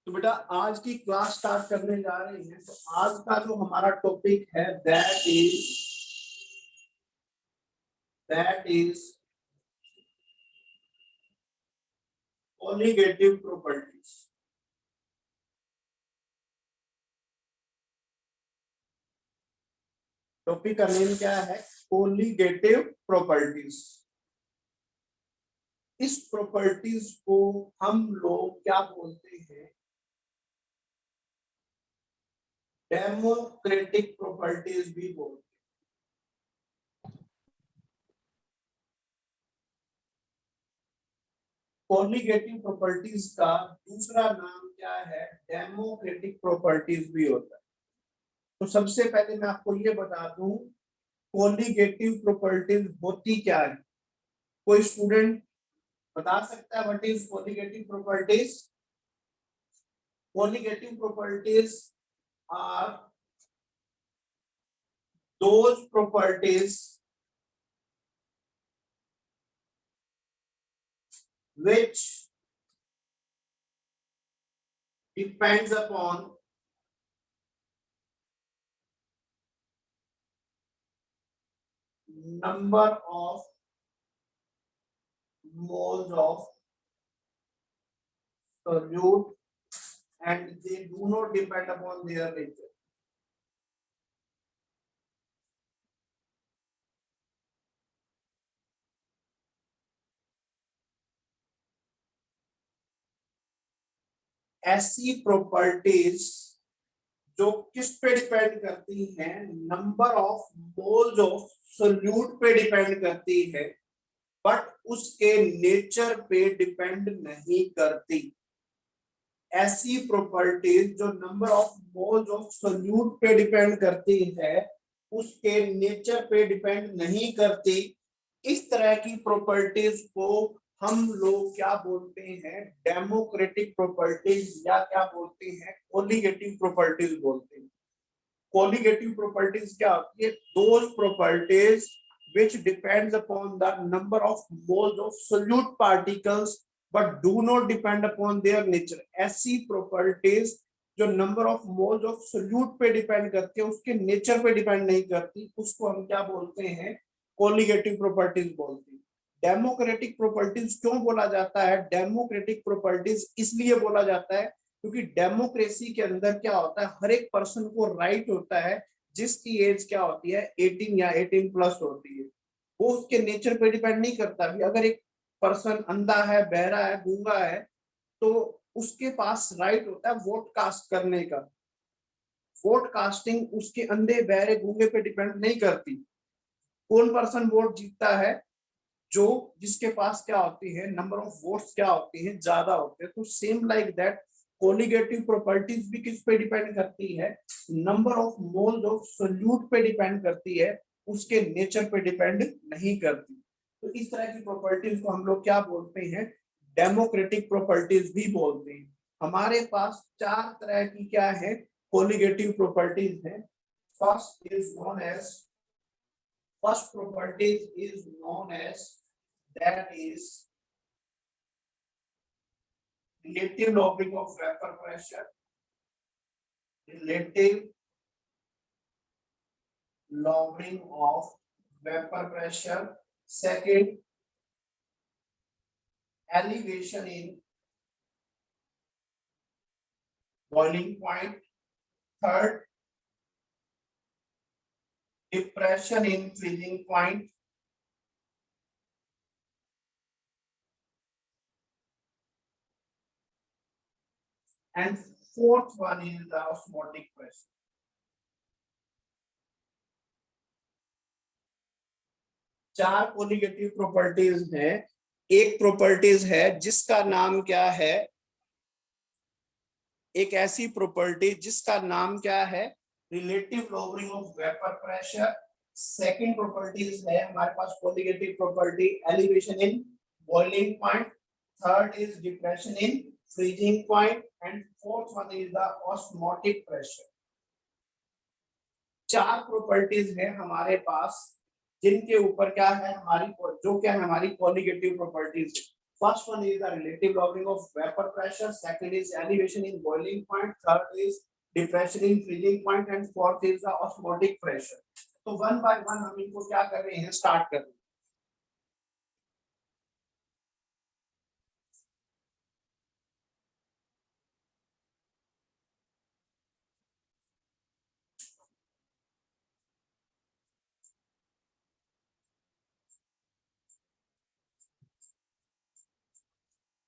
तो बेटा आज की क्लास स्टार्ट करने जा रहे हैं। तो आज का जो हमारा टॉपिक है that is colligative properties. Topic का नेम क्या है? Colligative properties. इस प्रॉपर्टीज को हम लोग क्या बोलते हैं? डेमोक्रेटिक प्रॉपर्टीज भी बोलते हैं। कॉलिगेटिव प्रॉपर्टीज का दूसरा नाम क्या है? डेमोक्रेटिक प्रॉपर्टीज भी होता है। तो सबसे पहले मैं आपको ये बता दूं कॉलिगेटिव प्रॉपर्टीज होती क्या है। कोई स्टूडेंट बता सकता है what is colligative properties? Colligative properties are those properties which depends upon number of moles of solute and they do not depend upon their nature. ऐसी प्रॉपर्टीज जो किस पे डिपेंड करती हैं? Number of moles of solute पे depend करती है, but उसके नेचर पे डिपेंड नहीं करती। ऐसी प्रॉपर्टीज जो number of moles of solute पे डिपेंड करती है, उसके नेचर पे डिपेंड नहीं करती। इस तरह की प्रॉपर्टीज को हम लोग क्या बोलते हैं? डेमोक्रेटिक प्रॉपर्टीज या क्या बोलते हैं? कॉलिगेटिव प्रॉपर्टीज बोलते हैं। कॉलिगेटिव प्रॉपर्टीज क्या होती है? Those properties which depends upon the number of moles of solute particles but do not depend upon their nature। ऐसी प्रॉपर्टीज जो number of moles of solute पे डिपेंड करती है, उसके नेचर पे डिपेंड नहीं करती, उसको हम क्या बोलते हैं? कॉलिगेटिव प्रॉपर्टीज बोलते हैं। डेमोक्रेटिक प्रॉपर्टीज क्यों बोला जाता है? डेमोक्रेटिक प्रॉपर्टीज इसलिए बोला जाता है क्योंकि डेमोक्रेसी के अंदर क्या होता है? हर एक पर्सन को राइट होता है जिसकी एज क्या होती है? 18 या 18 प्लस होती है। वो उसके नेचर पे डिपेंड नहीं करता। भी अगर एक पर्सन अंधा है, बहरा है, गूंगा है, तो उसके पास राइट होता है वोट कास्ट करने का। वोट कास्टिंग उसके अंधे, बहरे, गूंगे पे डिपेंड नहीं करती। कौन पर्सन वोट जीतता है? जो जिसके पास क्या होती है? नंबर ऑफ वोट्स क्या होती है? ज्यादा होते हैं। तो same like that colligative properties भी किस पे डिपेंड करती है? Number of moles of solute पे डिपेंड करती है, उसके नेचर पे डिपेंड नहीं करती। तो इस तरह की प्रॉपर्टीज को हम लोग क्या बोलते हैं? डेमोक्रेटिक प्रॉपर्टीज भी बोलते हैं। हमारे पास चार तरह की क्या है? कॉलिगेटिव प्रॉपर्टीज है। First property is known as that is relative lowering of vapor pressure. Relative lowering of vapor pressure. Second, elevation in boiling point. Third, depression in freezing point. And fourth one is the osmotic pressure. चार colligative properties हैं। एक properties है जिसका नाम क्या है? एक ऐसी प्रॉपर्टी जिसका नाम क्या है? Relative lowering of vapour pressure. Second properties है हमारे पास colligative property elevation in boiling point. Third is depression in freezing point and fourth one is the osmotic pressure. चार प्रॉपर्टीज है हमारे पास जिनके ऊपर क्या है? हमारी जो क्या है? हमारी colligative properties. First one is the relative lowering of vapor pressure, second is elevation in boiling point, third is depression in freezing point, and fourth is the osmotic pressure. तो वन बाय वन हम इनको क्या कर रहे हैं, start कर रहे हैं.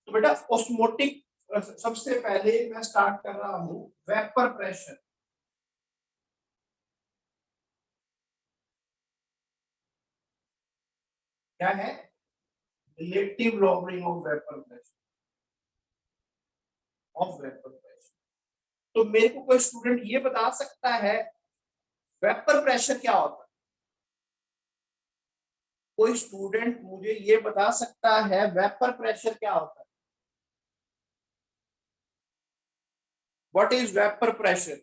तो बेटा ऑस्मोटिक सबसे पहले मैं स्टार्ट कर रहा हूं वेपर प्रेशर. क्या है, relative lowering of vapour pressure, of vapour pressure. तो मेरे को कोई स्टूडेंट ये बता सकता है वेपर प्रेशर क्या होता है? कोई स्टूडेंट मुझे ये बता सकता है वेपर प्रेशर क्या होता है? What is vapour pressure?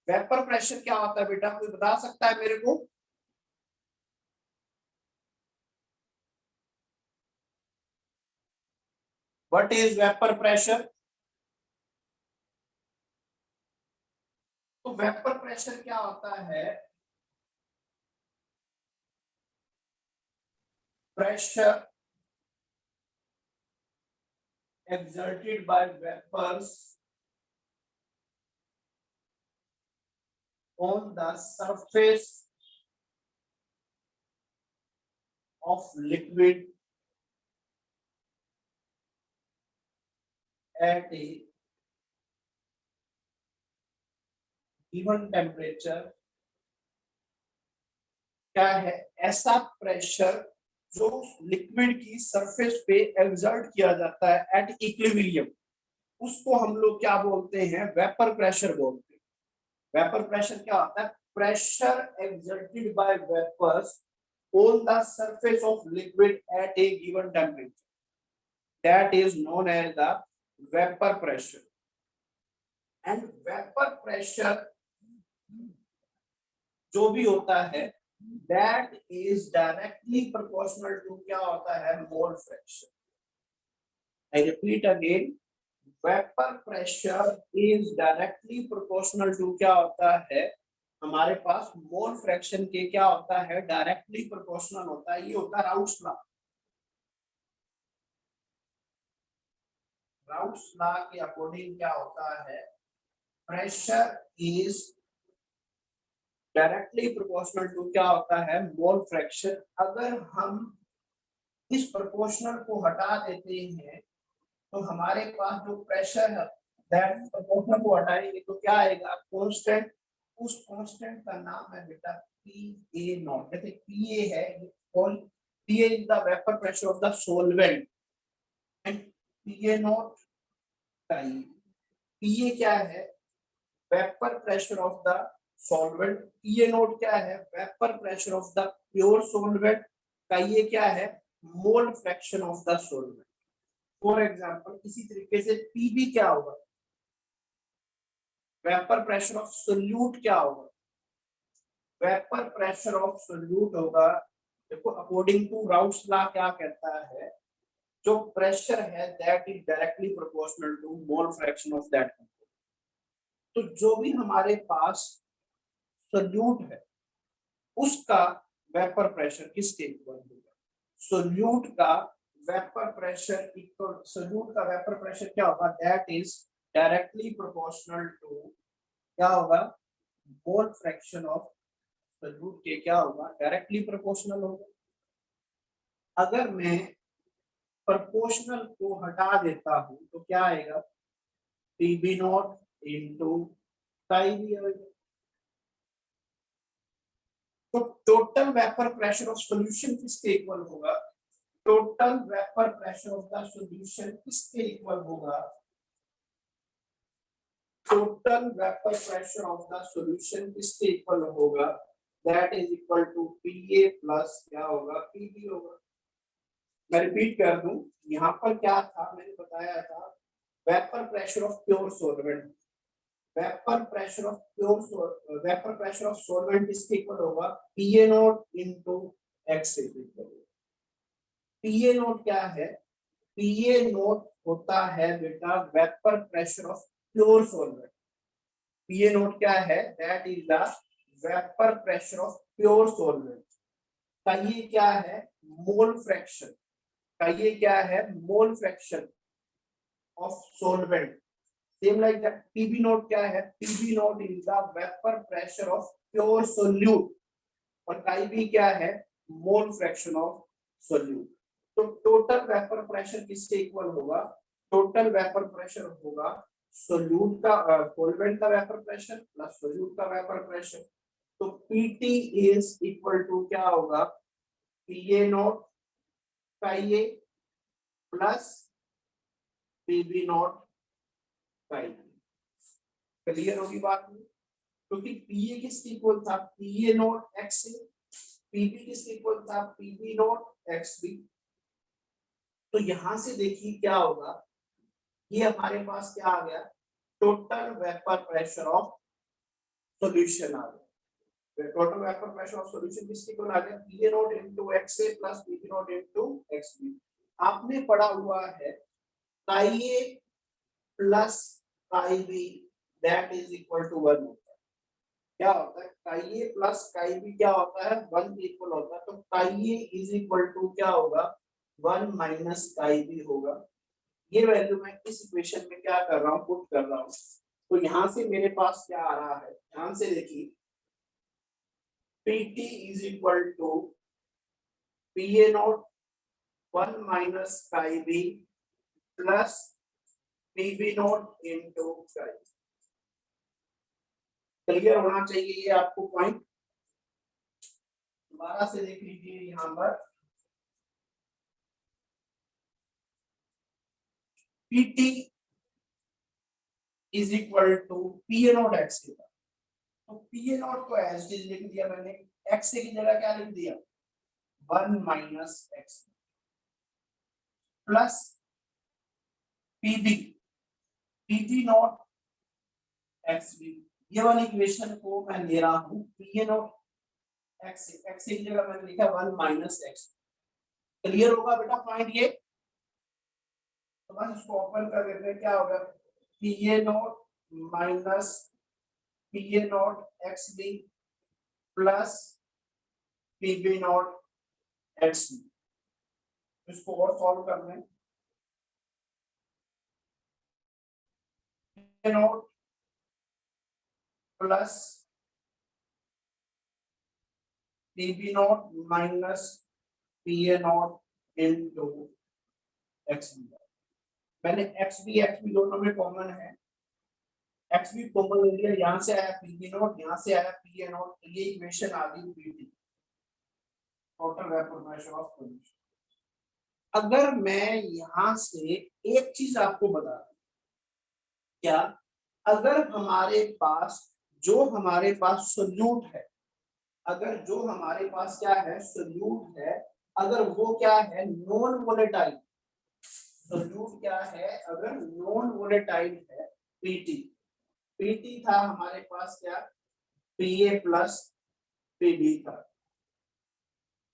Vapour pressure क्या होता है बेटा, कोई बता सकता है मेरे को? What is vapour pressure? तो वेपर प्रेशर क्या होता है? Pressure exerted by vapors on the surface of liquid at a given temperature. क्या है, ऐसा प्रेशर जो लिक्विड की सरफेस पे एक्सर्ट किया जाता है एट इक्विलिब्रियम, उसको हम लोग क्या बोलते हैं, वेपर प्रेशर बोलते हैं. वेपर प्रेशर क्या होता है? Pressure exerted by vapours on the surface of liquid at a given temperature, that is known as the vapor pressure. And vapor pressure जो भी होता है that is directly proportional to क्या होता है, mole fraction. I repeat again, vapor pressure is directly proportional to क्या होता है, हमारे पास मोल फ्रैक्शन के क्या होता है, डायरेक्टली प्रोपोर्शनल होता है. ये होता है राउट्स लॉ. राउट्स लॉ के अकॉर्डिंग क्या होता है, pressure is directly proportional to क्या होता है, मोल फ्रैक्शन. अगर हम इस प्रोपोर्शनल को हटा देते हैं तो हमारे पास जो प्रेशर है दैट प्रोपोर्शनल को हटाएंगे तो क्या आएगा, कांस्टेंट. उस कांस्टेंट का नाम है बेटा पी ए नॉट. जैसे पी ए है, P A is the vapour pressure of the solvent and P A not का पी ए क्या है, vapour pressure of the solvent. P A not क्या है, vapour pressure of the pure solvent का ये क्या है, mole fraction of the solvent. For example इसी तरीके से पीबी क्या होगा, वेपर प्रेशर ऑफ सोल्यूट क्या होगा, वेपर प्रेशर ऑफ सोल्यूट होगा. देखो अकॉर्डिंग टू राउट्स लॉ क्या कहता है, जो प्रेशर है that is directly proportional to mole fraction of that. तो जो भी हमारे पास सोल्यूट है उसका वेपर प्रेशर किसके इक्वल होगा, सोल्यूट का वेपर प्रेशर इक्वल, सोल्यूट का वेपर प्रेशर क्या होगा, that is directly proportional to क्या होगा, मोल फ्रैक्शन ऑफ सोल्यूट के क्या होगा, डायरेक्टली प्रोपोर्शनल होगा. अगर मैं प्रोपोर्शनल को हटा देता हूं तो क्या आएगा, PB naught into pi B आएगा. तो total vapour pressure of solution किसके इक्वल होगा, total vapour pressure of the solution किसके इक्वल होगा, total vapour pressure of the solution किसके इक्वल होगा, that is equal to PA plus क्या होगा, पीबी होगा. मैं रिपीट कर दूं, यहाँ पर क्या था मैंने बताया था, vapour pressure of pure solvent, vapour pressure of pure vapour pressure of solvent इसके इक्वल होगा PA naught into X equal. PA naught क्या है? पीए नोट होता है बेटा vapour pressure of pure solvent. PA naught क्या है? That is the vapour pressure of pure solvent. का ये क्या है? Mole fraction. का ये क्या है? Mole fraction of solvent. Same like that PB note क्या है? PB naught is the vapour pressure of pure solute. और काई भी क्या है? Mole fraction of solute. तो टोटल वेपर प्रेशर किससे इक्वल होगा? टोटल वेपर प्रेशर होगा सोल्यूट का सॉल्वेंट का वेपर प्रेशर प्लस सोल्यूट का वेपर प्रेशर। तो पीटी इज इक्वल टू क्या होगा? पीए नॉट का ये प्लस पीबी नॉट का ये। क्लियर होगी बात में? क्योंकि पीए किसके इक्वल था? PA naught X A. PB किसके इक्वल था? PB naught X B. तो यहां से देखिए क्या होगा, ये हमारे पास क्या आ गया? Total vapour pressure of solution आ गया। Total vapour pressure of solution किसके इक्वल आ गया? PA naught into X A plus PB naught into X B. आपने पढ़ा हुआ है chi A plus chi B that is equal to 1 होता है। क्या होता है? Chi A plus chi B क्या होता है? 1 के इक्वल होता है। तो काई ए इज इक्वल टू क्या होगा? 1 माइनस काई बी होगा। ये वैल्यू मैं इस इक्वेशन में क्या कर रहा हूँ? पुट कर रहा हूँ। तो यहाँ से मेरे पास क्या आ रहा है? ध्यान से देखिए, Pt is equal to Pa naught 1 minus chi b plus Pb naught into chi। Clear होना चाहिए ये आपको पॉइंट। दोबारा से देख लीजिए यहाँ पर Pt is equal to Pa naught x के। तो Pa naught को एज इट लिख दिया मैंने, x की जगह क्या लिख दिया? 1 minus X plus Pb Pb naught X B. ये वाली इक्वेशन को मैं ले रहा हूँ Pa नॉट एक्स की जगह मैंने लिखा 1 माइनस एक्स। क्लियर होगा बेटा पॉइंट ये? तो बस इसको ओपन कर देते हैं। क्या होगा? Pa naught minus Pa naught X B plus Pb naught X B. इसको और सॉल्व कर लें। Pa naught plus Pb naught minus Pa naught into X B. मैंने एक्स बी दोनों में कॉमन है, एक्स बी कॉमन ले लिया। यहाँ से आया पीबी नॉट, यहाँ से आया पीए नॉट। तो ये इक्वेशन आ गई PT, total vapour pressure of solution. अगर मैं यहाँ से एक चीज आपको बता दूं, क्या? अगर हमारे पास हमारे पास सोल्यूट है, अगर जो हमारे पास क्या है? सोल्यूट है, अगर वो क्या है? Non volatile. सोल्यूट क्या है? अगर नॉन वोलेटाइल है, पीटी। पीटी था हमारे पास क्या? पीए प्लस पीबी था।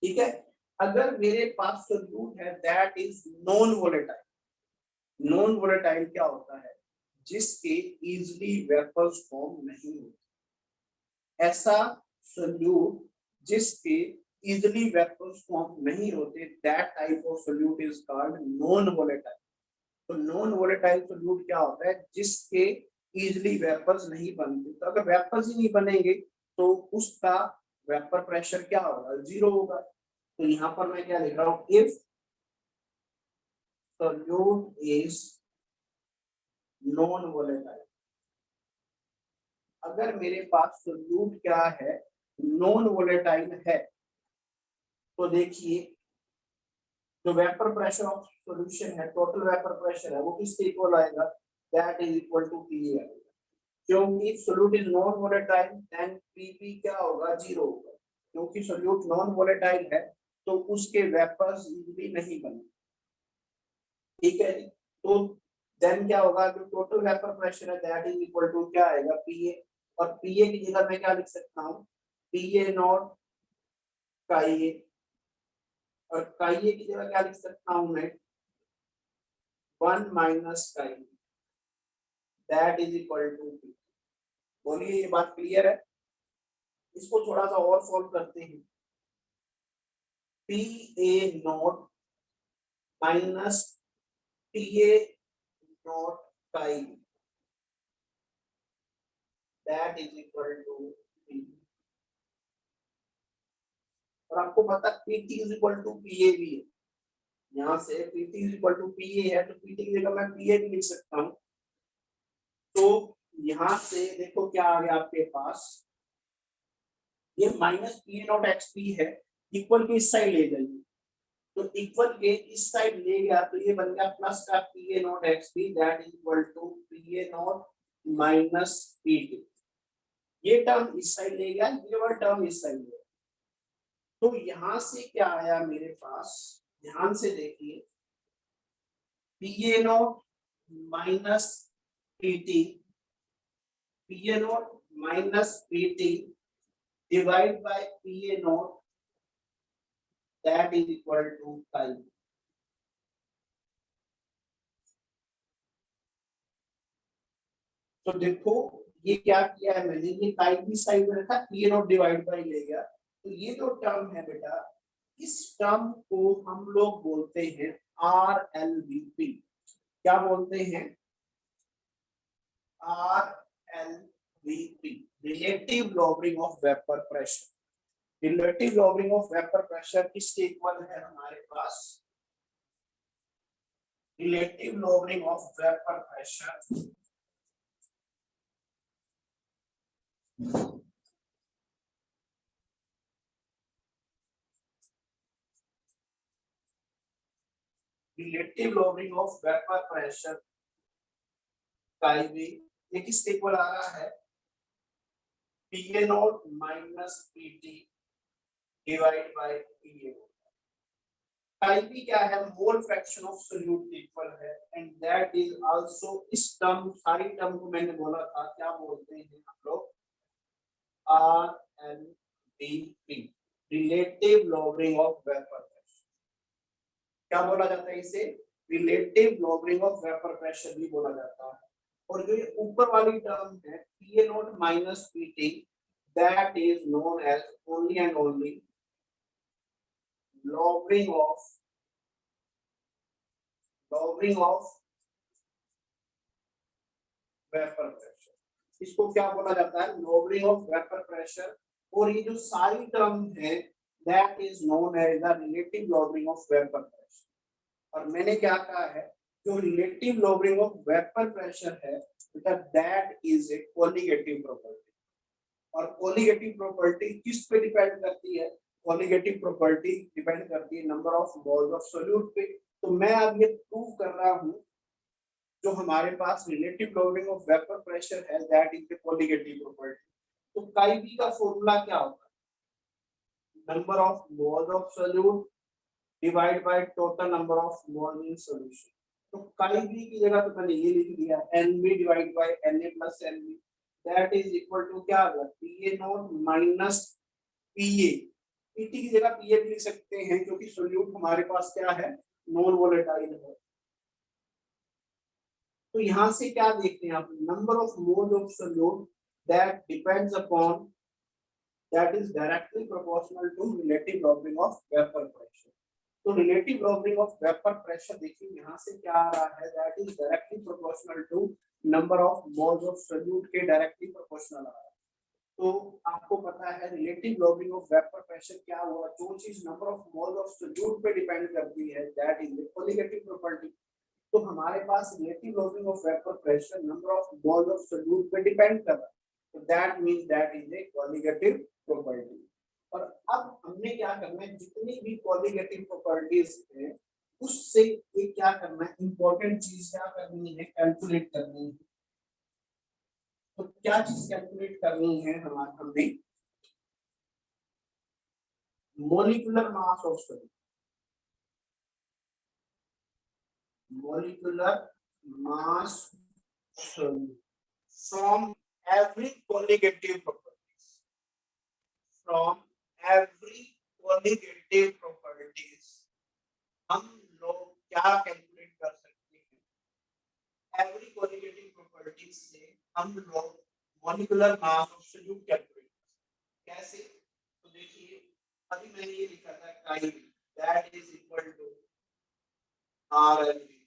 ठीक है। अगर मेरे पास सोल्यूट है that is non volatile. Non volatile क्या होता है? जिसके इजीली वेपर्स फॉर्म नहीं होते। ऐसा सोल्यूट जिसके इजीली वेपर्स फॉर्म नहीं होते, that type of solute is called non volatile. तो नॉन वोलेटाइल सोल्यूट क्या होता है? जिसके इजीली वेपर्स नहीं बनते। तो अगर वेपर्स ही नहीं बनेंगे तो उसका वेपर प्रेशर क्या होगा? जीरो होगा। तो यहाँ पर मैं क्या लिख रहा हूँ? If solute is non volatile. अगर मेरे पास सोल्यूट क्या है? नॉन वोलेटाइल है, तो देखिए जो वेपर प्रेशर ऑफ सॉल्यूशन है, टोटल वेपर प्रेशर है, वो किसके इक्वल आएगा? That is equal to PA आएगा। क्योंकि solute is non volatile, then PP क्या होगा? जीरो होगा। क्योंकि सोल्यूट नॉन वोलेटाइल है तो उसके वेपर्स इजीली नहीं बने। ठीक है। तो देन क्या होगा? जो टोटल वेपर प्रेशर है दैट इज इक्वल टू क्या आएगा? पीए। और पीए की जगह मैं क्या लिख सकता हूँ? पीए नॉट का ये और काई की जगह क्या लिख सकता हूं मैं 1 minus chi that is equal to P. बोलिए ये बात क्लियर है? इसको थोड़ा सा और सॉल्व करते हैं। P A naught minus T A naught chi that is equal to P. और आपको पता PT is equal to PA भी है। यहाँ से PT is equal to PA है तो पीटी की जगह मैं पीए भी लिख सकता हूँ। तो यहाँ से देखो क्या आ गया आपके पास, ये minus P not X P है, इक्वल के इस साइड ले जाइए तो इक्वल के इस साइड ले गया तो ये बन गया प्लस का P A naught X P that is equal to P A naught minus P T. ये टर्म इस साइड ले गया, ये वाला टर्म इस साइड ले गया। तो यहां से क्या आया मेरे पास, ध्यान से देखिए, P A naught minus P T, P A naught minus P T divide by P A not that is equal to pi। तो देखो ये क्या किया है मैंने, ये पाई की साइड में रखा, पी नॉट डिवाइड बाई ले गया। तो ये जो टर्म है बेटा, इस टर्म को हम लोग बोलते हैं आर एल वी पी। क्या बोलते हैं? R L V P, relative lowering of vapour pressure. Relative lowering of vapour pressure किसके इक्वल है हमारे पास? Relative lowering of vapour pressure relative lowering of vapour pressure chi भी, ये किसके इक्वल आ रहा है? P A naught minus P T divide by P A. Chi भी क्या है? Mole fraction of solute equal है एंड दैट इज आल्सो, इस टर्म सारी टर्म को मैंने बोला था क्या बोलते हैं हम लोग? R L D P, relative lowering of vapour pressure. क्या बोला जाता है इसे? Relative lowering of vapour pressure भी बोला जाता है। और जो ये ऊपर वाली टर्म है P A naught minus P T that is known as only and only lowering of vapour pressure. इसको क्या बोला जाता है? lowering of vapour pressure. और ये जो सारी टर्म है that is known as the relative lowering of vapour pressure. और मैंने क्या कहा है, जो relative lowering of vapour pressure है that is a colligative property. और कोलिगेटिव प्रॉपर्टी किस पे डिपेंड करती है? कोलिगेटिव प्रॉपर्टी डिपेंड करती है number of moles of solute पे। तो मैं अब ये प्रूव कर रहा हूं, जो हमारे पास relative lowering of vapour pressure है that is the colligative property. तो काई बी का फॉर्मूला क्या होगा? Number of moles of solute divide by total number of moles in solution. तो काई बी की जगह तो मैंने ये लिख दिया NB divide by NA plus NB that is equal to क्या होगा? PA naught minus PA. PT की जगह पीए भी लिख सकते हैं क्योंकि सोल्यूट हमारे पास क्या है? नॉन वोलेटाइल है। तो यहां से क्या देखते हैं आप? Number of moles of solute that depends upon, that is directly proportional to relative lowering of vapour pressure. तो relative lowering of vapour pressure देखिए यहां से क्या आ रहा है, that is directly proportional to number of moles of solute के directly proportional आ रहा है। तो आपको पता है relative lowering of vapour pressure क्या हुआ? जो चीज number of moles of solute पे डिपेंड करती है that is the colligative property. तो हमारे पास relative lowering of vapour pressure number of moles of solute पे डिपेंड कर रहा है, तो that means that is a colligative property. और अब हमने क्या करना है, जितनी भी कोलिगेटिव प्रॉपर्टीज है उससे ये क्या करना है, इंपॉर्टेंट चीज क्या करनी है, कैलकुलेट करनी है। तो क्या चीज कैलकुलेट करनी है हमें? Molecular mass of solute. molecular mass from every colligative properties, from every colligative properties हम लोग क्या कैलकुलेट कर सकते हैं, एवरी कोरिलेटिव प्रॉपर्टीज से हम लोग molecular mass of solute calculate कर सकते हैं। कैसे? तो देखिए, अभी मैंने ये लिखा था chi that is equal to RLV,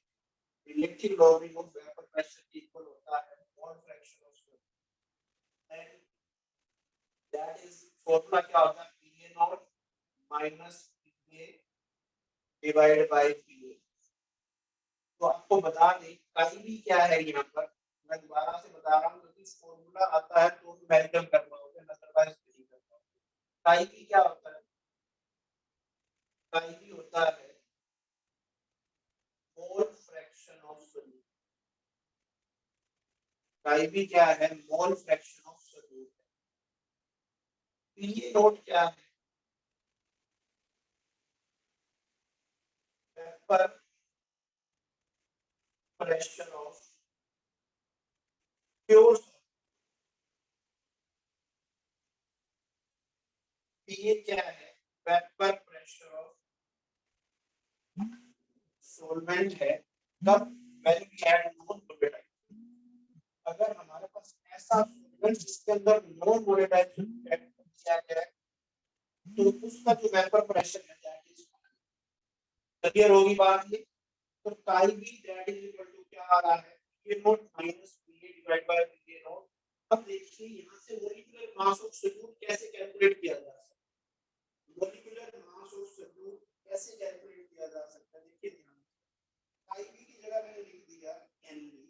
relative lowering of vapour pressure equal होता है mole fraction of solute, and that is formula क्या होता है, PA naught minus PA divided by PA. तो आपको बता दें काई भी क्या है, यहाँ पर मैं दोबारा से बता रहा हूँ, क्योंकि फॉर्मूला आता है तो वैलिडेट कर पाओगे, अदरवाइज नहीं कर पाओगे। काई भी क्या होता है, काई भी होता है मोल फ्रैक्शन ऑफ सॉल्यूट। काई भी क्या है, mole fraction of solute. PA naught क्या है, vapour pressure of pure. PA क्या है, वेपर प्रेशर ऑफ सॉल्वेंट है, कब, when we add non volatile. अगर हमारे पास ऐसा सॉल्वेंट जिसके अंदर नॉन वोलेटाइल ऐड किया गया है, तो उसका जो वेपर प्रेशर है दैट इज, क्लियर होगी बात ये। तो काई भी दैट इज इक्वल टू क्या आ रहा है, PA naught minus PA divide by PA naught. अब देखिए यहाँ से मॉलिक्यूलर मास ऑफ सॉल्यूट कैसे कैलकुलेट किया जा सकता है, मॉलिक्यूलर मास ऑफ सॉल्यूट कैसे कैलकुलेट किया जा सकता है, देखिए ध्यान से। काई भी की जगह मैंने लिख दिया NB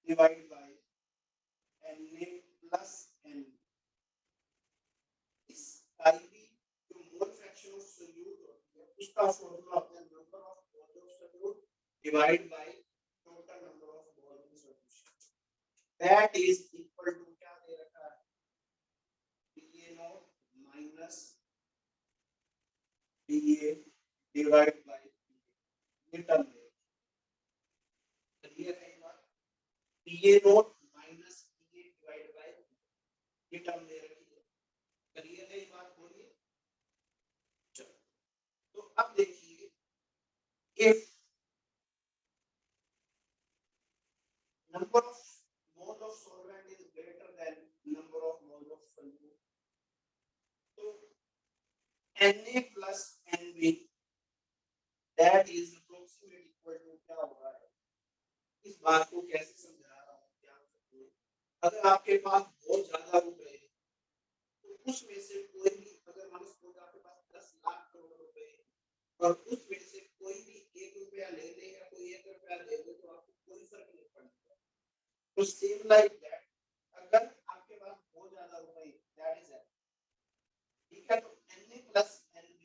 divide by Na plus N. इस काई भी जो मोल फ्रैक्शन ऑफ सॉल्यूट होती है उसका फॉर्मूला होता है number of moles of solute divide by total number of mole in solution, that is equal to क्या दे रखा है, PA naught minus PA divide by ये टर्म है, क्लियर है बात। PA naught minus PA divide by ये term दे रखी है, क्लियर है बात, बोलिए। चलो, तो अब देखिए, if number of moles of solvent is greater than number of moles of solute, so Na plus Nb that is approximately equal to क्या होगा है, इस बात को कैसे समझा रहा हूँ ध्यान से। अगर आपके पास बहुत ज्यादा रुपए हैं तो उसमें से कोई भी, अगर मान लो आपके पास 10 लाख करोड़ रुपए हैं और उसमें से कोई भी 1 रुपया ले ले या कोई 1 रुपया ले ले तो आपको कोई फर्क नहीं पड़ता। तो सेम लाइक दैट, अगर आपके पास बहुत ज्यादा रुपए दैट इज है, ठीक है, तो Na प्लस Nb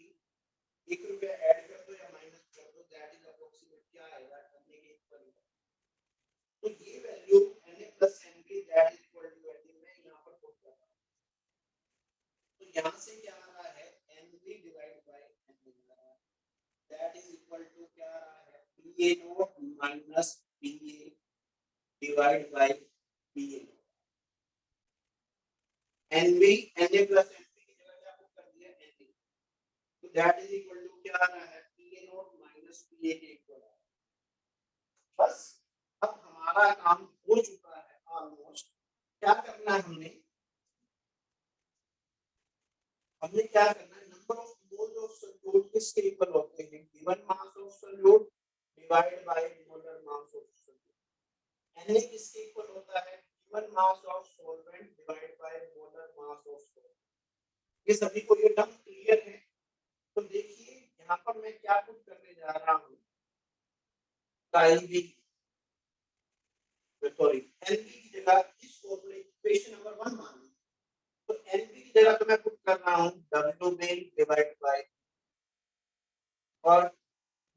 1 रुपया ऐड कर दो या माइनस कर दो, दैट इज अप्रोक्सीमेट क्या आएगा, करने के इक्वल। तो ये value Na plus Nb that is equal to, मैं यहां पर पुट कर रहा हूं, तो यहां से क्या आ रहा है, Nb divide by Na that is equal to क्या आ रहा है, Pa naught minus Pa divide by Pa। Nb Na plus Nb की जगह क्या पुट कर दिया, Na, तो दैट इज इक्वल टू क्या आ रहा है, Pa नॉट माइनस Pa के इक्वल। बस अब हमारा काम हो चुका है ऑलमोस्ट। क्या करना है हमने, क्या करना है, number of moles of solute किसके इक्वल होते हैं, given mass of solute divide by molar mass of solute. Na किसके इक्वल होता है, given mass of solvent divide by molar mass of solvent. ये सभी को ये टर्म क्लियर है। तो देखिए यहाँ पर मैं क्या पुट करने जा रहा हूँ, काई सॉरी Nb की जगह इस फॉर्मूले इक्वेशन नंबर 1 मान लो, तो Nb की जगह तो मैं पुट कर रहा हूँ W मेन डिवाइड बाय, और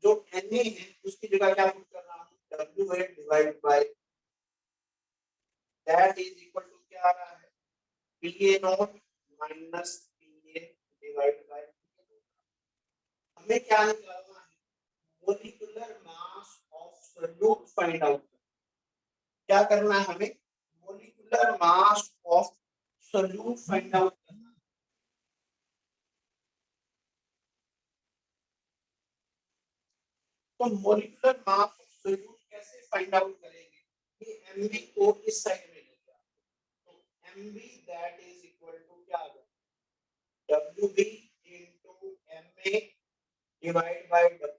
जो Na है उसकी जगह क्या पुट कर रहा हूँ, W मेन divide by, that is equal to क्या आ रहा है, Pa naught minus Pa divide by. हमें क्या निकालना है, molecular mass of solute find out. क्या करना है हमें, molecular mass of solute find out. तो मॉलिक्यूलर मास ऑफ सॉल्यूट कैसे फाइंड आउट करेंगे? ये mv को इस साइड में ले जाओ, तो mv that is equal to क्या आ गया, wb into ma divide by wa।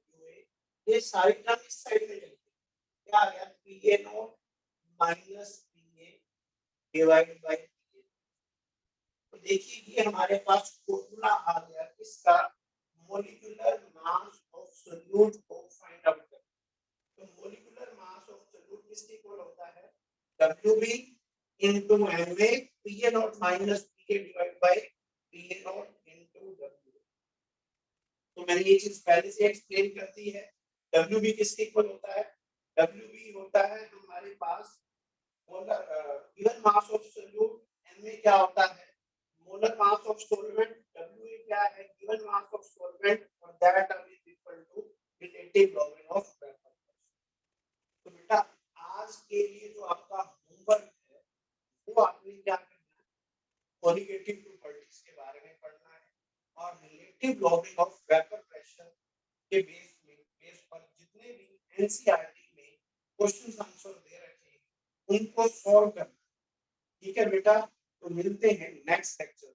ये सारी टर्म इस साइड में चली क्या आ गया, pa naught minus pa divide by pa। तो देखिए ये हमारे पास फॉर्मूला आ गया किसका, मॉलिक्यूलर मास ऑफ सॉल्यूट को फाइंड आउट करना। तो मॉलिक्यूलर मास ऑफ सॉल्यूट किसके इक्वल होता है, Wb into Ma Pa naught minus Pa divide by Pa naught into W। तो मैंने ये चीज पहले से एक्सप्लेन कर दी है। Wb किसके इक्वल होता है, Wb होता है हमारे पास molar given mass of solute, Ma क्या होता है molar mass of solvent, Wa क्या है गिवन मास ऑफ सॉल्वेंट, और that term is equal to relative लॉगिन ऑफ वेपर। तो बेटा आज के लिए जो आपका होमवर्क है वो आपने क्या करना है, कोलिगेटिव प्रॉपर्टीज के बारे में पढ़ना है और relative lowering of vapour pressure के बेस पर जितने भी एनसीईआरटी में क्वेश्चंस आंसर दे रखे हैं उनको सॉल्व करना। ठीक है बेटा, तो मिलते हैं नेक्स्ट लेक्चर।